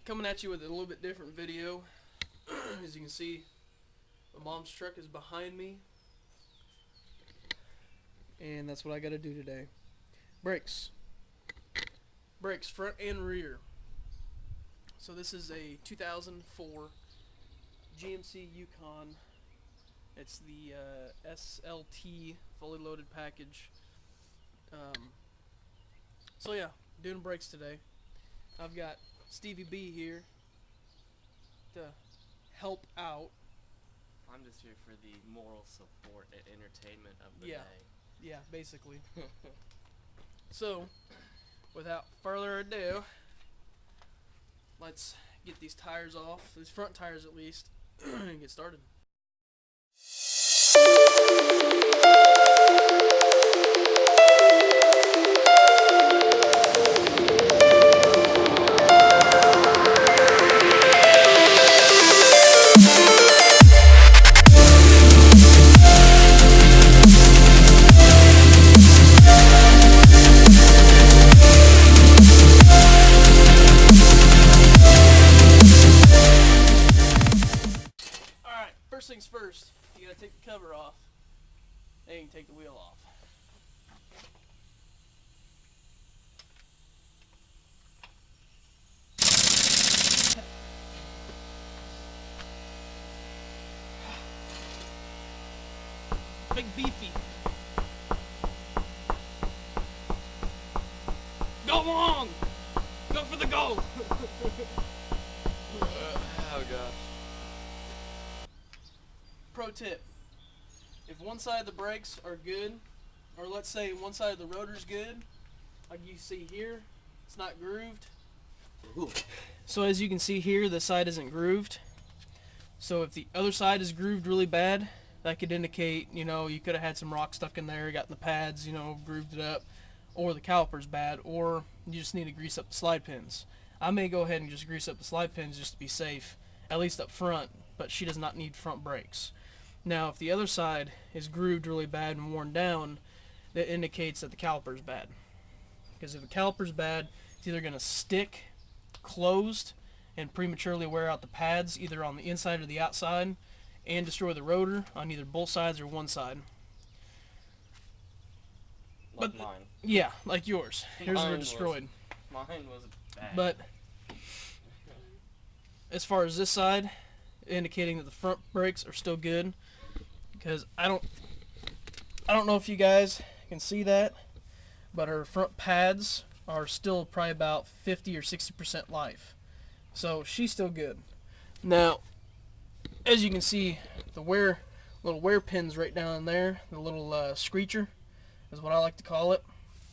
Coming at you with a little bit different video. As you can see, my mom's truck is behind me, and that's what I gotta do today. Brakes front and rear. So this is a 2004 GMC Yukon. It's the SLT fully loaded package. So yeah, doing brakes today. I've got Stevie B here to help out. I'm just here for the moral support and entertainment of the Yeah. day. Yeah, basically. So, without further ado, let's get these tires off, these front tires at least, and get started. First things first, you gotta take the cover off, then you can take the wheel off. Big beefy. Go long! Go for the goal! Oh gosh. Pro tip, if one side of the brakes are good, or let's say one side of the rotor's good, like you see here, it's not grooved. Ooh. So as you can see here, the side isn't grooved. So if the other side is grooved really bad, that could indicate, you know, you could have had some rock stuck in there, got in the pads, you know, grooved it up, or the caliper's bad, or you just need to grease up the slide pins. I may go ahead and just grease up the slide pins just to be safe, at least up front, but she does not need front brakes. Now, if the other side is grooved really bad and worn down, that indicates that the caliper's bad. Because if the caliper's bad, it's either going to stick closed and prematurely wear out the pads, either on the inside or the outside, and destroy the rotor on either both sides or one side. Like mine. Yeah, like yours. Yours were destroyed. Mine was bad. But as far as this side, indicating that the front brakes are still good, because I don't know if you guys can see that, but her front pads are still probably about 50 or 60% life, so she's still good. Now, as you can see, the little wear pins right down there, the little screecher is what I like to call it.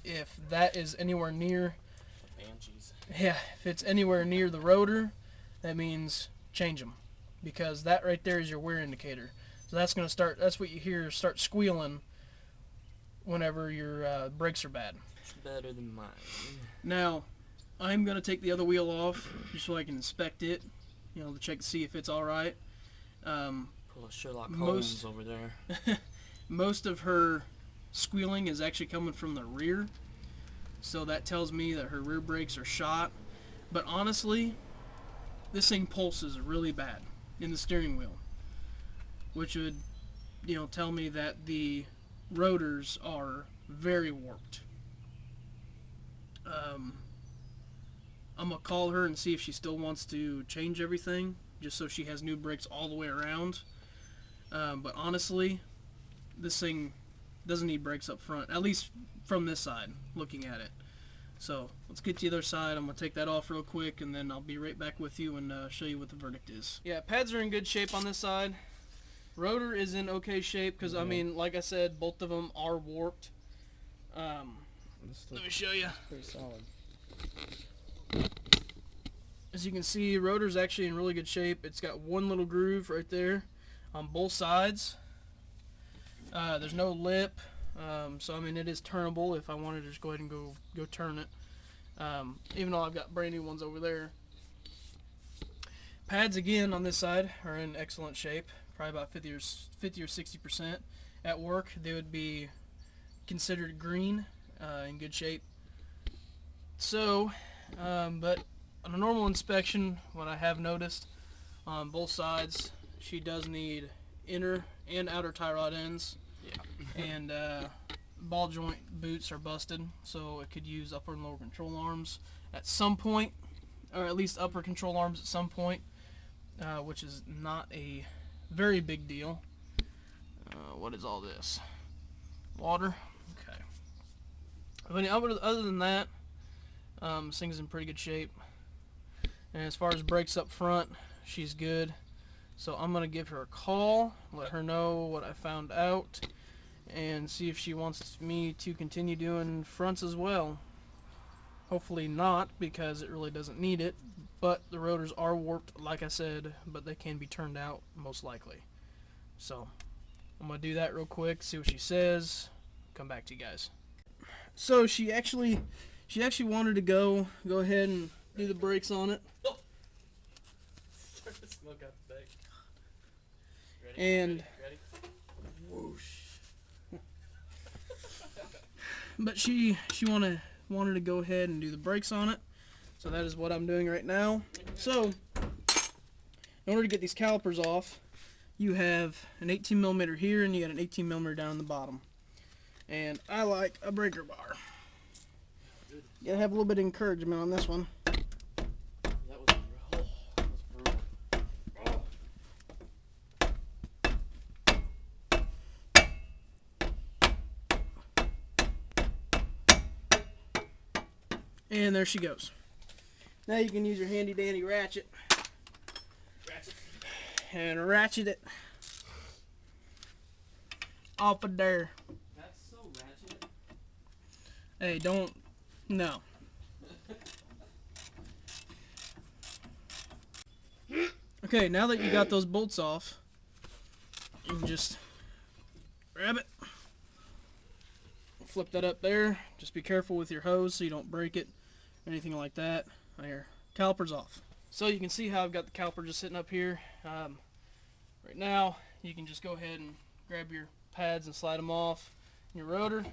If that is anywhere near, Banshees. yeah, if it's anywhere near the rotor, that means change them, because that right there is your wear indicator. So that's going to start, that's what you hear start squealing whenever your brakes are bad. It's better than mine. Now, I'm going to take the other wheel off just so I can inspect it, you know, to check to see if it's alright. Pull a Sherlock Holmes over there. Most of her squealing is actually coming from the rear, so that tells me that her rear brakes are shot. But honestly, this thing pulses really bad in the steering wheel, which would, you know, tell me that the rotors are very warped. I'm gonna call her and see if she still wants to change everything, just so she has new brakes all the way around. But honestly, this thing doesn't need brakes up front, at least from this side, looking at it. So let's get to the other side. I'm going to take that off real quick, and then I'll be right back with you and show you what the verdict is. Yeah, pads are in good shape on this side. Rotor is in okay shape, because, I mean, like I said, both of them are warped. Let me show you. Pretty solid. As you can see, rotor's actually in really good shape. It's got one little groove right there on both sides. There's no lip, so I mean it is turnable if I wanted to just go ahead and go turn it. Even though I've got brand new ones over there. Pads again on this side are in excellent shape, probably about 50 or 60%. At work they would be considered green, in good shape. So, but on a normal inspection, what I have noticed on both sides, she does need inner and outer tie rod ends. Yeah. And ball joint boots are busted, so it could use upper and lower control arms at some point, or at least upper control arms at some point, which is not a very big deal. What is all this? Water? Okay. But other than that, this thing's in pretty good shape. And as far as brakes up front, she's good. So I'm going to give her a call, let her know what I found out, and see if she wants me to continue doing fronts as well. Hopefully not, because it really doesn't need it. But the rotors are warped, like I said, but they can be turned out most likely. So I'm going to do that real quick, see what she says, come back to you guys. So she actually wanted to go ahead and do the brakes on it. Start to smoke out the back. Ready? And Ready? whoosh. But she wanted to go ahead and do the brakes on it. So that is what I'm doing right now. So in order to get these calipers off, you have an 18mm here and you got an 18mm down the bottom. And I like a breaker bar. You gotta have a little bit of encouragement on this one. That was brutal. And there she goes. Now you can use your handy dandy ratchet and ratchet it off of there. That's so ratchet. Hey, don't, no. Okay, now that you got those bolts off, you can just grab it, flip that up there. Just be careful with your hose so you don't break it or anything like that. There, caliper's off. So you can see how I've got the caliper just sitting up here. Right now, you can just go ahead and grab your pads and slide them off. Your rotor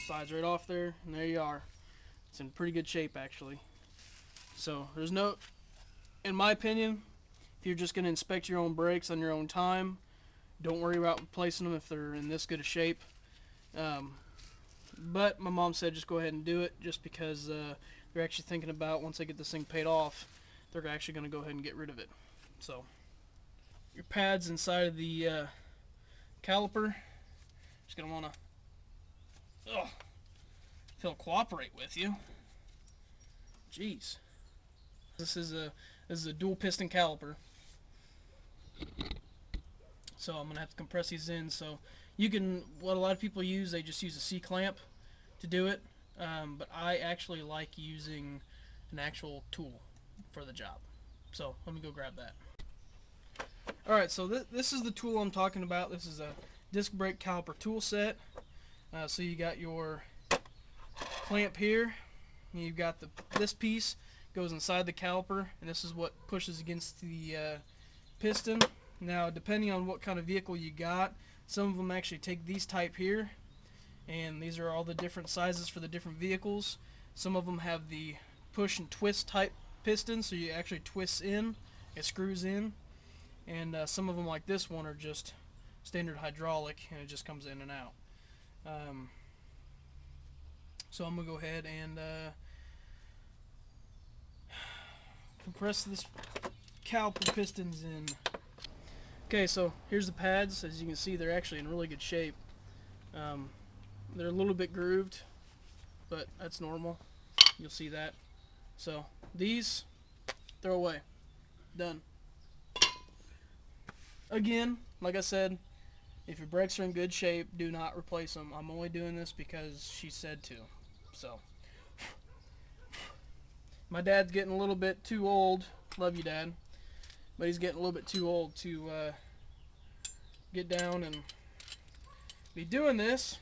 slides right off there, and there you are. It's in pretty good shape, actually. So there's no, in my opinion, if you're just going to inspect your own brakes on your own time, don't worry about replacing them if they're in this good a shape. But my mom said just go ahead and do it, just because they're actually thinking about, once they get this thing paid off, they're actually going to go ahead and get rid of it. So your pads inside of the caliper, just going to want to, if he'll cooperate with you. Jeez. This is a dual piston caliper. So I'm going to have to compress these in. So you can, what a lot of people use, they just use a C-clamp to do it. But I actually like using an actual tool for the job. So let me go grab that. Alright, so this is the tool I'm talking about. This is a disc brake caliper tool set. So you got your clamp here. You've got this piece goes inside the caliper, and this is what pushes against the piston. Now, depending on what kind of vehicle you got, some of them actually take these type here, and these are all the different sizes for the different vehicles. Some of them have the push and twist type piston, so you actually twist in, it screws in, and some of them, like this one, are just standard hydraulic, and it just comes in and out. So I'm gonna go ahead and compress this caliper pistons in. Okay, so here's the pads. As you can see, they're actually in really good shape. They're a little bit grooved, but that's normal. You'll see that. So these, throw away. Done. Again, like I said, if your brakes are in good shape, do not replace them. I'm only doing this because she said to. So my dad's getting a little bit too old. Love you, Dad. But he's getting a little bit too old to get down and be doing this.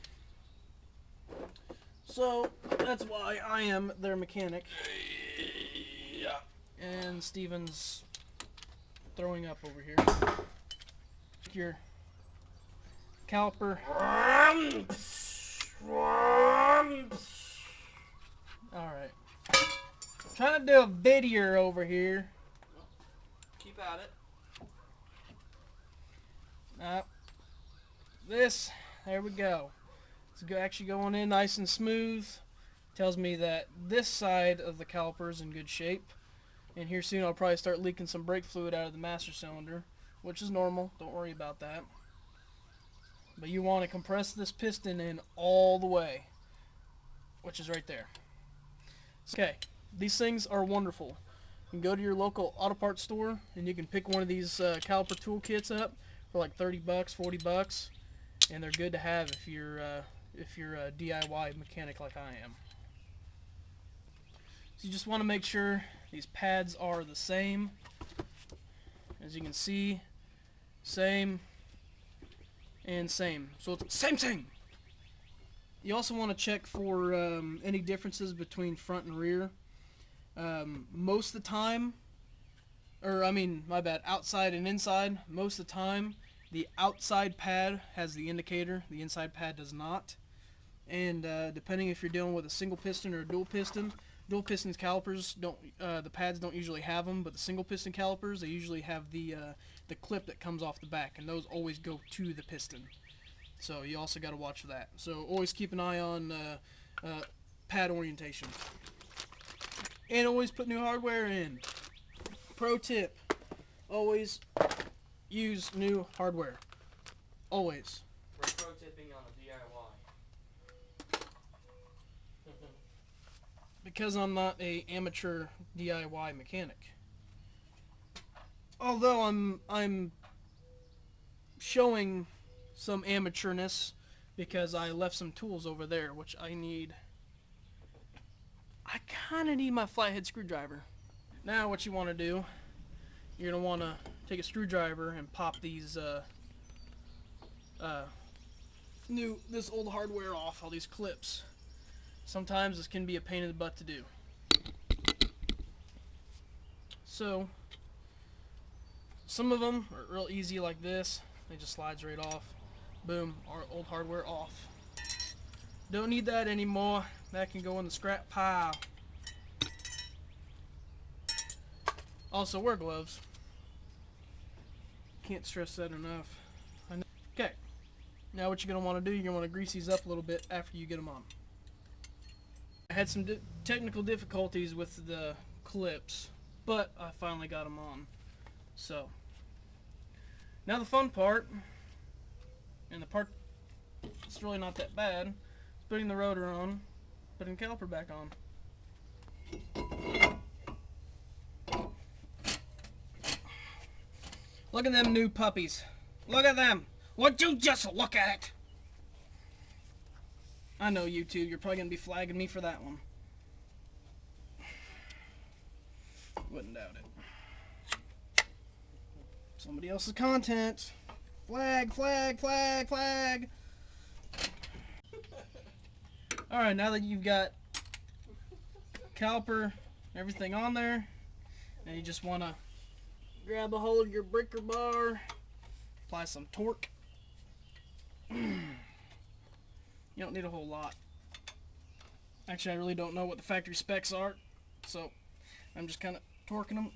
So that's why I am their mechanic. Yeah. And Steven's throwing up over here. Your caliper. Alright. Trying to do a video over here. Keep at it. There we go. It's actually going in nice and smooth. Tells me that this side of the caliper is in good shape. And here soon I'll probably start leaking some brake fluid out of the master cylinder, which is normal. Don't worry about that. But you want to compress this piston in all the way, which is right there. Okay, these things are wonderful. You can go to your local auto parts store and you can pick one of these caliper toolkits up for like 30 bucks, 40 bucks, and they're good to have if you're a DIY mechanic like I am. So you just want to make sure these pads are the same. As you can see, same and same. So it's same. You also want to check for any differences between front and rear. Most of the time, outside and inside, most of the time, the outside pad has the indicator, the inside pad does not. And depending if you're dealing with a single piston or a dual piston calipers the pads don't usually have them, but the single piston calipers, they usually have the clip that comes off the back, and those always go to the piston. So you also got to watch for that. So always keep an eye on pad orientation. And always put new hardware in. Pro tip, always use new hardware. Always. We're pro tipping on a DIY. Because I'm not a amateur DIY mechanic. Although I'm showing some amateurness because I left some tools over there, which I need. I kind of need my flathead screwdriver. Now what you want to do, you're going to want to take a screwdriver and pop these this old hardware off, all these clips. Sometimes this can be a pain in the butt to do. So some of them are real easy like this. They just slides right off. Boom, our old hardware off. Don't need that anymore. That can go in the scrap pile. Also wear gloves. Can't stress that enough. Okay. Now what you're going to want to do, you're going to want to grease these up a little bit after you get them on. I had some technical difficulties with the clips, but I finally got them on. So, now the fun part, and the part that's really not that bad, is putting the rotor on, putting the caliper back on. Look at them new puppies. Look at them. Would you just look at it? I know you two, you're probably going to be flagging me for that one. Wouldn't doubt it. Somebody else's content. Flag, flag, flag, flag. Alright, now that you've got caliper, everything on there, now you just want to grab a hold of your breaker bar, apply some torque. You don't need a whole lot. Actually, I really don't know what the factory specs are, so I'm just kind of torquing them.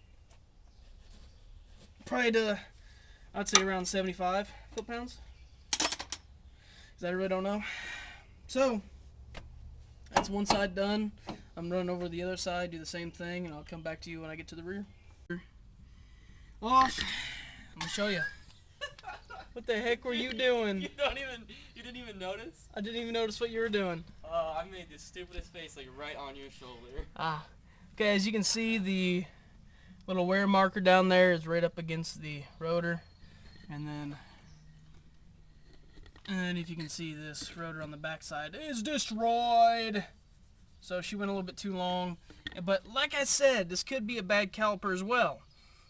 Probably to, I'd say around 75 foot-pounds. Because I really don't know. So, that's one side done. I'm running over the other side, do the same thing, and I'll come back to you when I get to the rear. Off. I'm going to show you. What the heck were you doing? You didn't even notice? I didn't even notice what you were doing. I made the stupidest face like right on your shoulder. Ah. Okay, as you can see, the little wear marker down there is right up against the rotor. And then if you can see, this rotor on the backside is destroyed. So she went a little bit too long. But like I said, this could be a bad caliper as well.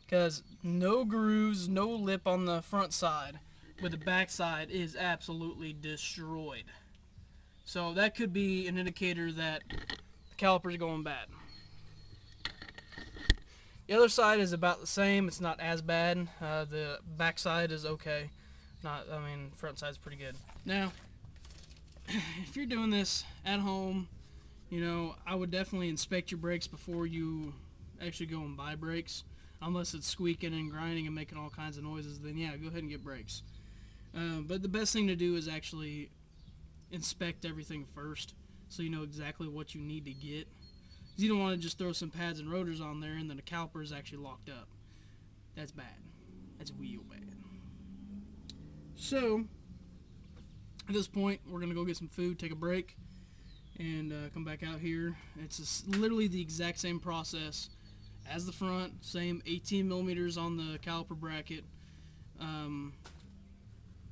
Because no grooves, no lip on the front side, but the back side is absolutely destroyed. So that could be an indicator that the caliper is going bad. The other side is about the same. It's not as bad. The back side is okay. Front side's pretty good. Now, if you're doing this at home You know, I would definitely inspect your brakes before you actually go and buy brakes. Unless it's squeaking and grinding and making all kinds of noises, then yeah, go ahead and get brakes. But the best thing to do is actually inspect everything first, so you know exactly what you need to get. Because you don't want to just throw some pads and rotors on there and then the caliper is actually locked up. That's bad. That's real bad. So, at this point, we're going to go get some food, take a break, and come back out here. It's literally the exact same process as the front, same 18 millimeters on the caliper bracket.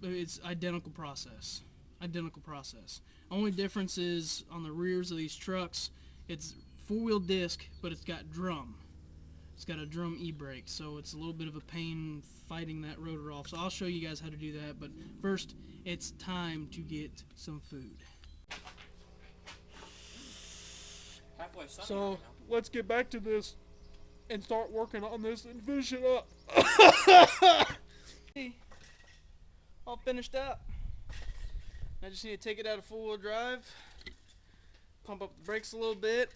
It's identical process. Identical process. Only difference is on the rears of these trucks, it's four-wheel disc, but it's got drum. It's got a drum e-brake, so it's a little bit of a pain fighting that rotor off. So I'll show you guys how to do that, but first, it's time to get some food. So let's get back to this and start working on this and finish it up. All finished up. I just need to take it out of full-wheel drive, pump up the brakes a little bit,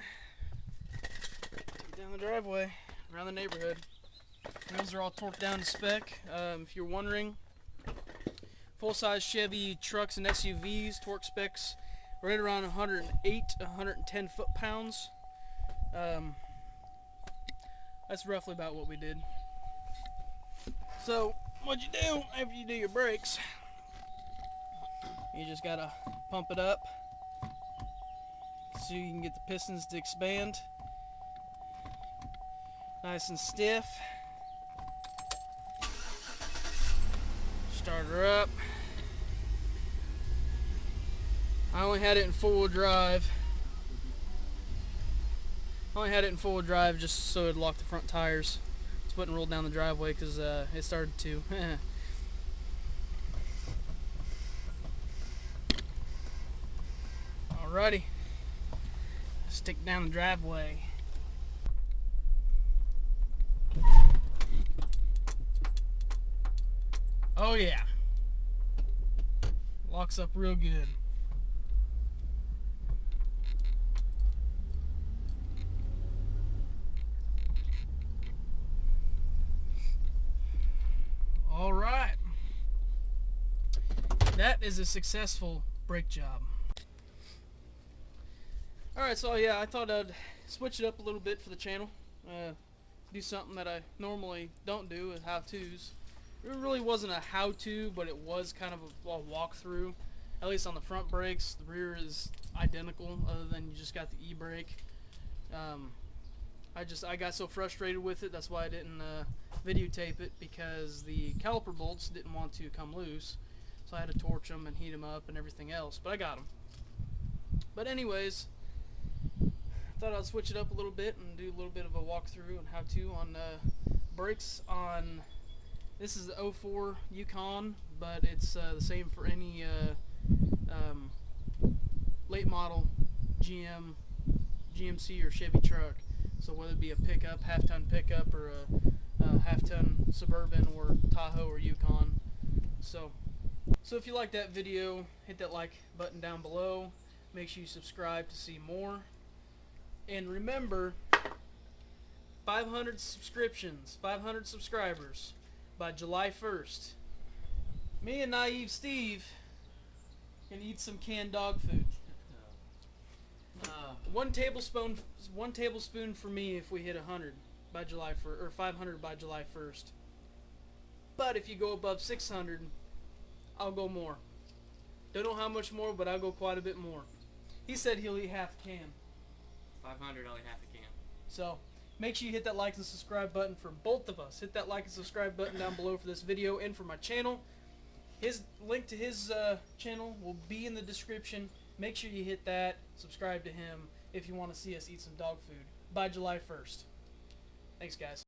take it down the driveway, around the neighborhood. Wheels are all torqued down to spec. If you're wondering, full-size Chevy trucks and SUVs torque specs right around 108 to 110 foot-pounds. That's roughly about what we did. So what you do after you do your brakes, you just gotta pump it up so you can get the pistons to expand nice and stiff. Start her up. I only had it in four-wheel drive. Just so it'd lock the front tires. Just wouldn't roll down the driveway because it started to. Alrighty. Stick down the driveway. Oh yeah. Locks up real good. Alright. That is a successful brake job. Alright, so yeah, I thought I'd switch it up a little bit for the channel. Do something that I normally don't do with how-tos. It really wasn't a how-to, but it was kind of a walkthrough. At least on the front brakes, the rear is identical, other than you just got the e-brake. I got so frustrated with it, that's why I didn't videotape it, because the caliper bolts didn't want to come loose. So I had to torch them and heat them up and everything else, but I got them. But anyways, I thought I'd switch it up a little bit and do a little bit of a walkthrough and how-to on brakes on. This is the 04 Yukon, but it's the same for any late model GMC or Chevy truck. So whether it be a pickup, half-ton pickup, or a half-ton Suburban or Tahoe or Yukon. So if you like that video, hit that like button down below. Make sure you subscribe to see more. And remember, 500 subscriptions, 500 subscribers by July 1st. Me and Naive Steve can eat some canned dog food. One tablespoon for me if we hit 100 by July 1st, or 500 by July 1st. But if you go above 600, I'll go more. Don't know how much more, but I'll go quite a bit more. He said he'll eat half a can. 500, I'll eat half a can. So make sure you hit that like and subscribe button for both of us. Hit that like and subscribe button down below for this video and for my channel. His link to his channel will be in the description. Make sure you hit that, subscribe to him if you want to see us eat some dog food by July 1st. Thanks, guys.